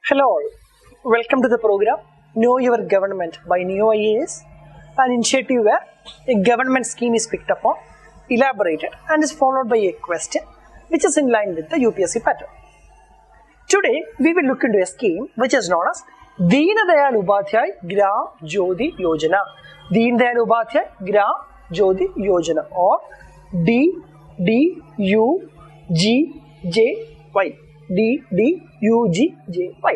Hello all, welcome to the program Know Your Government by Ekam IAS, an initiative where a government scheme is picked upon, elaborated and is followed by a question which is in line with the UPSC pattern. Today we will look into a scheme which is known as Deendayal Upadhyaya Gram Jyoti Yojana. Deendayal Upadhyaya Gram Jyoti Yojana or DDUGJY. DDUGJY.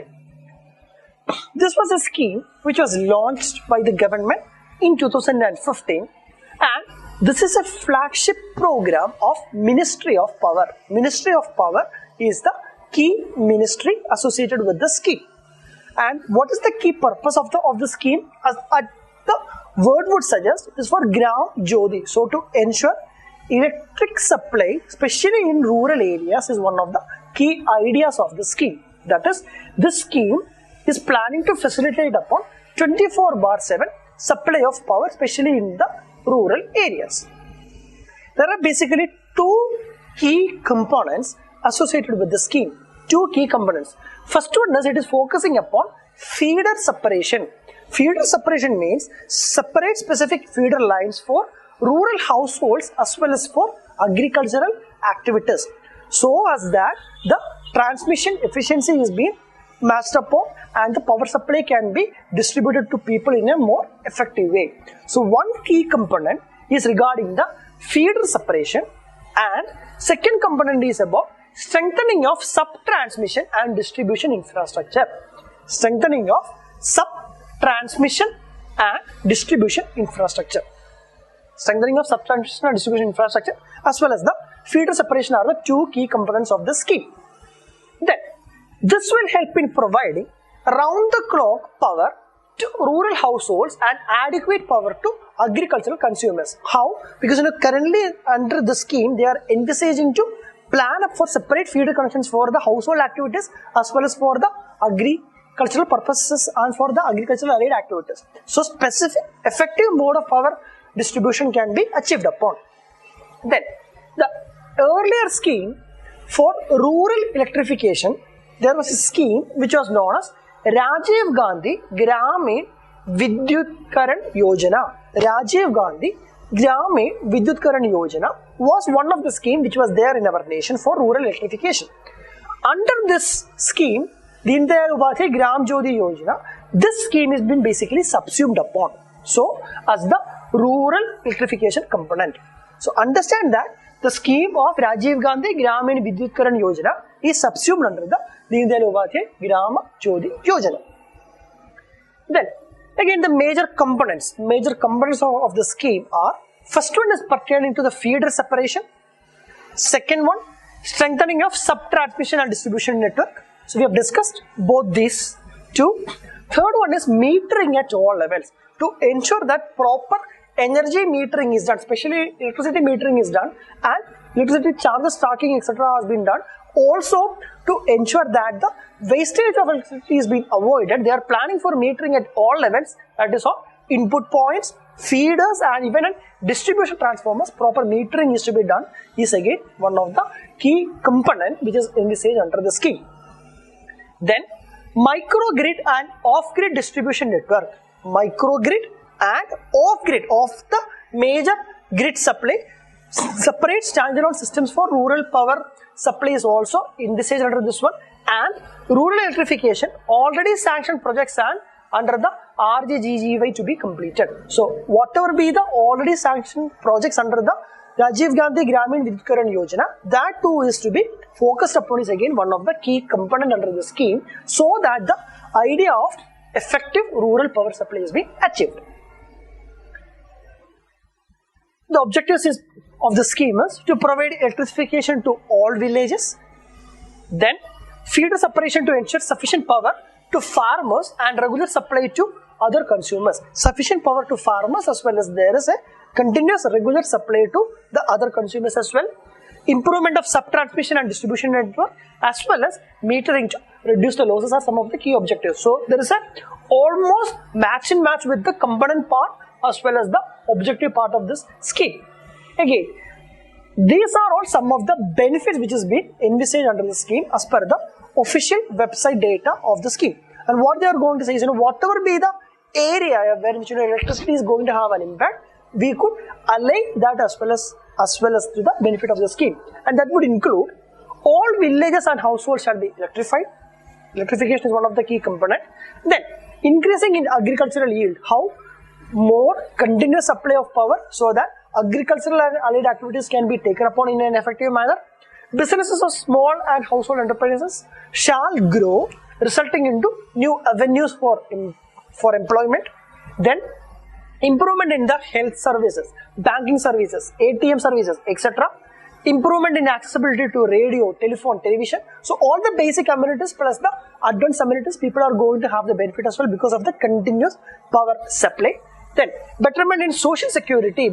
This was a scheme which was launched by the government in 2015 and this is a flagship program of Ministry of Power. Ministry of Power is the key ministry associated with the scheme. And what is the key purpose of the scheme? As the word would suggest, is for Gram Jyoti. So to ensure electric supply, especially in rural areas, is one of the key ideas of the scheme. That is, this scheme is planning to facilitate upon 24/7 supply of power, especially in the rural areas. There are basically two key components associated with the scheme. Two key components. First one is it is focusing upon feeder separation. Feeder separation means separate specific feeder lines for rural households as well as for agricultural activities, so as that the transmission efficiency is being matched upon and the power supply can be distributed to people in a more effective way. So one key component is regarding the feeder separation, and second component is about strengthening of sub-transmission and distribution infrastructure. Strengthening of sub-transmission and distribution infrastructure. Strengthening of sub-transmission and distribution infrastructure as well as the feeder separation are the two key components of the scheme. Then, this will help in providing round-the-clock power to rural households and adequate power to agricultural consumers. How? Because currently under the scheme, they are envisaging to plan up for separate feeder connections for the household activities as well as for the agricultural purposes and for the agricultural allied activities. So, specific effective mode of power distribution can be achieved upon. Then, the earlier scheme for rural electrification, there was a scheme which was known as Rajiv Gandhi Gramin Vidyutkaran Yojana. Rajiv Gandhi Gramin Vidyutkaran Yojana was one of the scheme which was there in our nation for rural electrification. Under this scheme, Deendayal Upadhyaya Gram Jyoti Yojana, this scheme has been basically subsumed upon. So, as the rural electrification component. So, understand that the scheme of Rajiv Gandhi Gramin Vidyutkaran Yojana is subsumed under the Deendayal Upadhyaya Gram Jyoti Yojana. Then, again the major components of the scheme are, first one is pertaining to the feeder separation, second one, strengthening of sub-transmission and distribution network. So, we have discussed both these two. Third one is metering at all levels to ensure that proper energy metering is done, especially electricity metering is done and electricity charges tracking etc. has been done. Also, to ensure that the wastage of electricity is being avoided, they are planning for metering at all levels, that is all input points, feeders and even in distribution transformers. Proper metering is to be done is again one of the key component which is envisaged under the scheme. Then, microgrid and off-grid distribution network. Microgrid and off-grid of the major grid supply. Separate standalone systems for rural power supply is also envisaged under this one, and rural electrification already sanctioned projects and under the RJGGY to be completed. So, whatever be the already sanctioned projects under the Rajiv Gandhi Gramin Vidyutkaran Yojana, that too is to be focused upon is again one of the key component under the scheme, so that the idea of effective rural power supply is being achieved. The objectives of the scheme is to provide electrification to all villages, then feeder separation to ensure sufficient power to farmers and regular supply to other consumers. Sufficient power to farmers as well as there is a continuous regular supply to the other consumers as well. Improvement of sub-transmission and distribution network as well as metering to reduce the losses are some of the key objectives. So, there is a almost match and match with the component part as well as the objective part of this scheme. Again, these are all some of the benefits which is being envisaged under the scheme as per the official website data of the scheme. And what they are going to say is, whatever be the area where electricity is going to have an impact, we could align that as well as to the benefit of the scheme. And that would include all villages and households shall be electrified. Electrification is one of the key components. Then increasing in agricultural yield. How? More continuous supply of power so that agricultural and allied activities can be taken upon in an effective manner. Businesses of small and household enterprises shall grow, resulting into new avenues for employment. Then improvement in the health services, banking services, ATM services, etc. Improvement in accessibility to radio, telephone, television. So all the basic amenities plus the advanced amenities, people are going to have the benefit as well because of the continuous power supply. Then betterment in social security,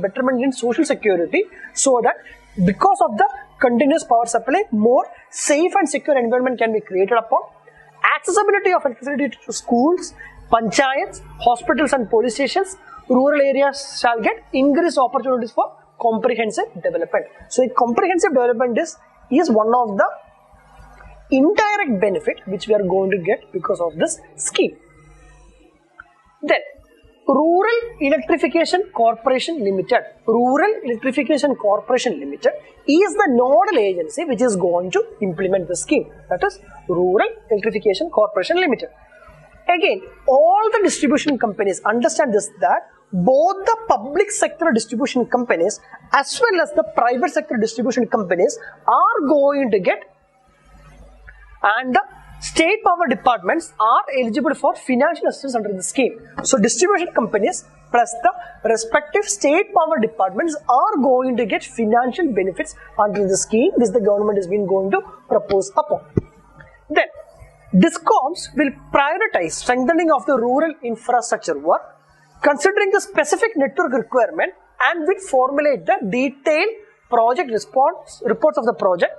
so that because of the continuous power supply, more safe and secure environment can be created upon. Accessibility of electricity to schools, panchayats, hospitals and police stations. Rural areas shall get increased opportunities for comprehensive development. So the comprehensive development is one of the indirect benefit which we are going to get because of this scheme. Then Rural Electrification Corporation Limited. Rural Electrification Corporation Limited is the nodal agency which is going to implement the scheme. That is Rural Electrification Corporation Limited. Again, all the distribution companies understand this, that both the public sector distribution companies as well as the private sector distribution companies are going to get, and the state power departments are eligible for financial assistance under the scheme. So distribution companies plus the respective state power departments are going to get financial benefits under the scheme. This the government has been going to propose upon. Then DISCOMs will prioritize strengthening of the rural infrastructure work, considering the specific network requirement, and will formulate the detailed project reports of the project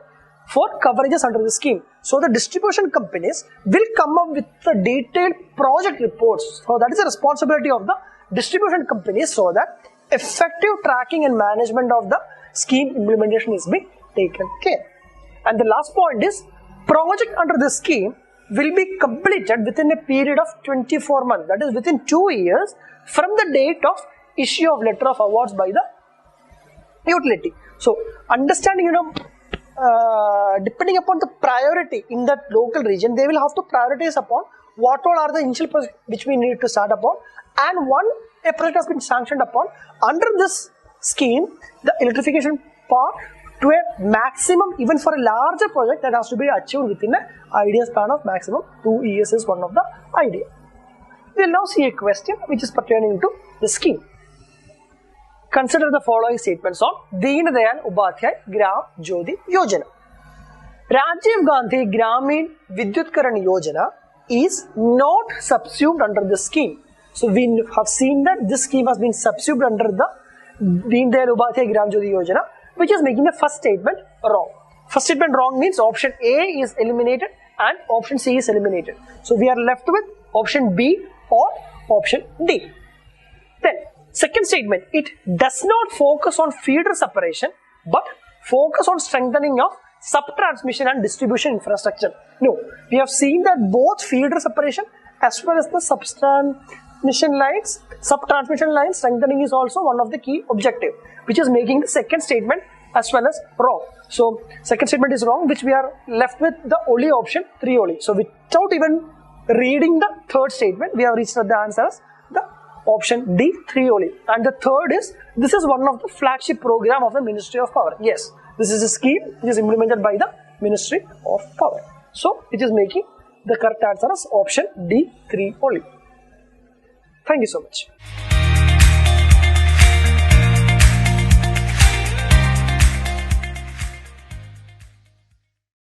for coverages under the scheme. So the distribution companies will come up with the detailed project reports. So that is the responsibility of the distribution companies, so that effective tracking and management of the scheme implementation is being taken care. And the last point is, project under the scheme will be completed within a period of 24 months. That is within 2 years from the date of issue of letter of awards by the utility. So understanding, depending upon the priority in that local region, they will have to prioritize upon what all are the initial projects which we need to start upon, and a project has been sanctioned upon under this scheme, the electrification part, to a maximum, even for a larger project, that has to be achieved within an ideal span of maximum 2 years is one of the idea. We will now see a question which is pertaining to the scheme. Consider the following statements on Deendayal Upadhyaya Gram Jyoti Yojana. Rajiv Gandhi Gramin Vidyutkaran Yojana is not subsumed under the scheme. So we have seen that this scheme has been subsumed under the Deendayal Upadhyaya Gram Jyoti Yojana, which is making the first statement wrong. First statement wrong means option A is eliminated and option C is eliminated. So we are left with option B or option D. Then second statement, it does not focus on feeder separation but focus on strengthening of sub-transmission and distribution infrastructure. No, we have seen that both feeder separation as well as the sub-transmission lines strengthening is also one of the key objective, which is making the second statement as well as wrong. So second statement is wrong, which we are left with the only option 3 only. So without even reading the third statement, we have reached the answer as the option D, 3 only. And the third is, this is one of the flagship program of the Ministry of Power. Yes, this is a scheme which is implemented by the Ministry of Power. So it is making the correct answer as option D, 3 only. Thank you so much.